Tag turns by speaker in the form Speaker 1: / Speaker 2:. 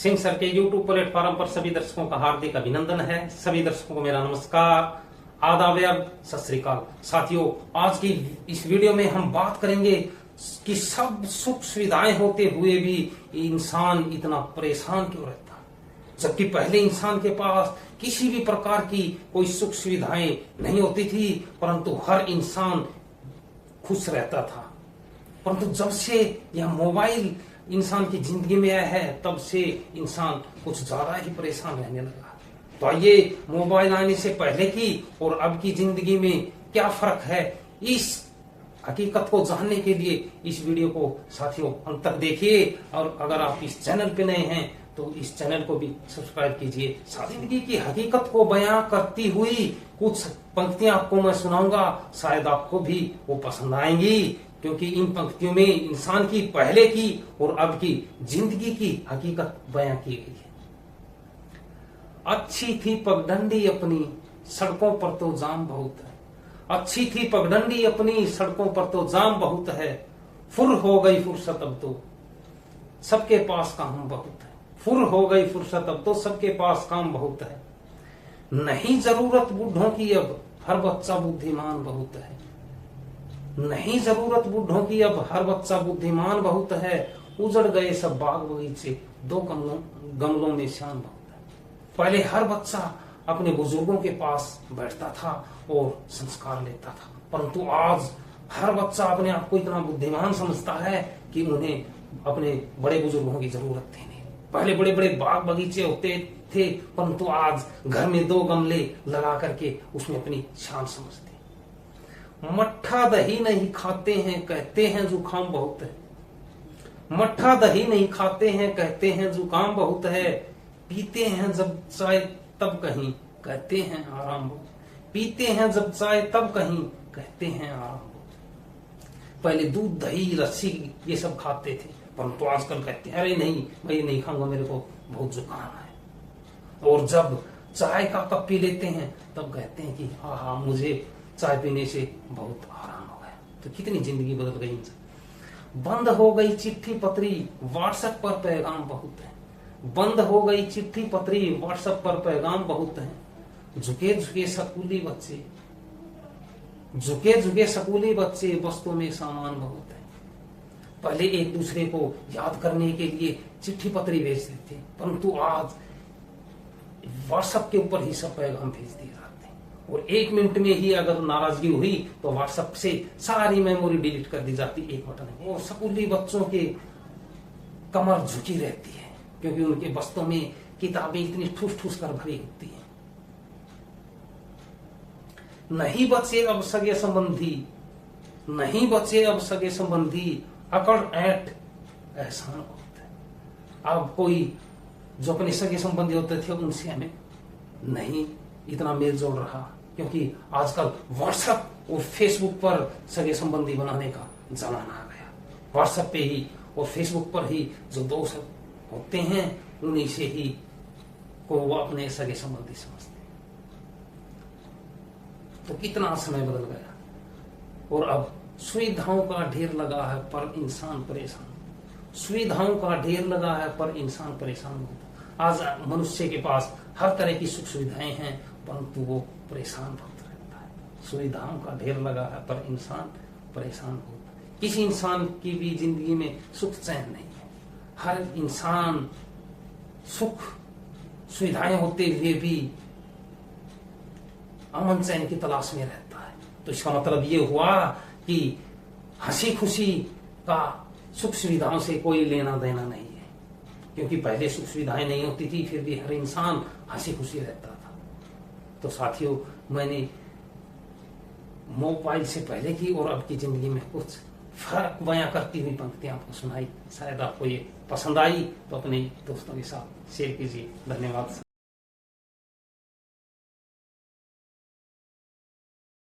Speaker 1: Singh sir के YouTube platform पर सभी दर्शकों का हार्दिक अभिनंदन है। सभी दर्शकों को मेरा नमस्कार, आदाब, सत श्री अकाल। साथियों, आज की इस वीडियो में हम बात करेंगे कि सब सुख सुविधाएं होते हुए भी इंसान इतना परेशान क्यों रहता है, जबकि पहले इंसान के पास किसी भी प्रकार की कोई सुख सुविधाएं नहीं होती थी, परंतु हर इंसान खुश रहता था। परंतु जब से यह मोबाइल इंसान की जिंदगी में आया है, तब से इंसान कुछ ज्यादा ही परेशान रहने लगा। तो आइए, मोबाइल आने से पहले की और अब की जिंदगी में क्या फर्क है, इस हकीकत को जानने के लिए इस वीडियो को साथियों अंत तक देखिए। और अगर आप इस चैनल पे नए हैं तो इस चैनल को भी सब्सक्राइब कीजिए। जिंदगी की हकीकत को बयां करती हुई कुछ पंक्तियां आपको मैं सुनाऊंगा, शायद आपको भी वो पसंद आएंगी, क्योंकि इन पंक्तियों में इंसान की पहले की और अब की जिंदगी की हकीकत बयां की गई है। अच्छी थी पगडंडी अपनी, सड़कों पर तो जाम बहुत है। अच्छी थी पगडंडी अपनी, सड़कों पर तो जाम बहुत है। फुर हो गई फुर्सत अब तो सबके पास काम बहुत है। फुर हो गई फुर्सत अब तो सबके पास काम बहुत है। नहीं जरूरत बूढ़ों की अब, हर बच्चा बुद्धिमान बहुत है। नहीं जरूरत बूढ़ों की अब, हर बच्चा बुद्धिमान बहुत है। उजड़ गए सब बाग बगीचे, दो गमलों में शान बहुत है। पहले हर बच्चा अपने बुजुर्गों के पास बैठता था और संस्कार लेता था, परंतु आज हर बच्चा अपने आप को इतना बुद्धिमान समझता है कि उन्हें अपने बड़े बुजुर्गों की जरूरत थी नहीं। पहले बड़े बड़े बाग बगीचे होते थे, परंतु आज घर में दो गमले लगा करके उसमें अपनी शान समझते। मट्ठा दही नहीं खाते हैं, कहते हैं जुकाम बहुत है। मट्ठा दही नहीं खाते हैं, कहते हैं जुकाम बहुत है। पीते हैं जब चाय तब कहीं, कहते हैं आराम बहुत। पीते हैं जब चाय तब कहीं, कहते हैं आराम बहुत। पहले दूध दही लस्सी ये सब खाते थे, परंतु आजकल कहते हैं अरे नहीं भाई, नहीं खाऊंगा, मेरे को बहुत जुकाम है। और जब चाय का कप पी लेते हैं तब कहते हैं कि हाँ, मुझे चाय पीने से बहुत आराम हो गया। तो कितनी जिंदगी बदल गई इनसे। बंद हो गई चिट्ठी पत्री, व्हाट्सएप पर पैगाम बहुत है। बंद हो गई चिट्ठी पत्री, व्हाट्सएप पर पैगाम बहुत है। झुके झुके स्कूली बच्चे, झुके झुके स्कूली बच्चे, बस्तों में सामान बहुत है। पहले एक दूसरे को याद करने के लिए चिट्ठी पत्री भेजते थे, परंतु आज व्हाट्सएप के ऊपर ही सब पैगाम भेज दिए जाते हैं। और 1 मिनट में ही अगर नाराजगी हुई तो व्हाट्सएप से सारी मेमोरी डिलीट कर दी जाती, एक बटन में। और स्कूली बच्चों के कमर झुकी रहती है, क्योंकि उनके बस्तों में किताबें इतनी ठूस ठूस कर भरी होती हैं। नहीं बचे अब सगे संबंधी, नहीं बचे अब सगे संबंधी, अकड़ ऐठ एहसान होता है। अब कोई जो अपने सगे संबंधी होते थे उनसे हमें नहीं इतना मेल जोड़ रहा, क्योंकि आजकल व्हाट्सएप और फेसबुक पर सगे संबंधी बनाने का जमाना आ गया। व्हाट्सएप पे ही और फेसबुक पर ही जो दोस्त होते हैं उन्हीं से ही को वो अपने सगे संबंधी समझते हैं। तो कितना समय बदल गया, और अब सुविधाओं का ढेर लगा है पर इंसान परेशान। सुविधाओं का ढेर लगा है पर इंसान परेशान होता। आज मनुष्य के पास हर तरह की सुख सुविधाएं हैं, परंतु वो परेशान बहुत रहता है। सुविधाओं का ढेर लगा है पर इंसान परेशान होता है। किसी इंसान की भी जिंदगी में सुख चैन नहीं है। हर इंसान सुख सुविधाएं होते हुए भी अमन चैन की तलाश में रहता है। तो इसका मतलब ये हुआ कि हंसी खुशी का सुख सुविधाओं से कोई लेना देना नहीं है, क्योंकि पहले सुख सुविधाएं नहीं होती थी, फिर भी हर इंसान हंसी खुशी रहता था। तो साथियों, मैंने मोबाइल से पहले की और अब की जिंदगी में कुछ फर्क बयां करती हुई पंक्तियां आपको सुनाई। शायद आपको ये पसंद आई तो अपने दोस्तों के साथ शेयर कीजिए। धन्यवाद।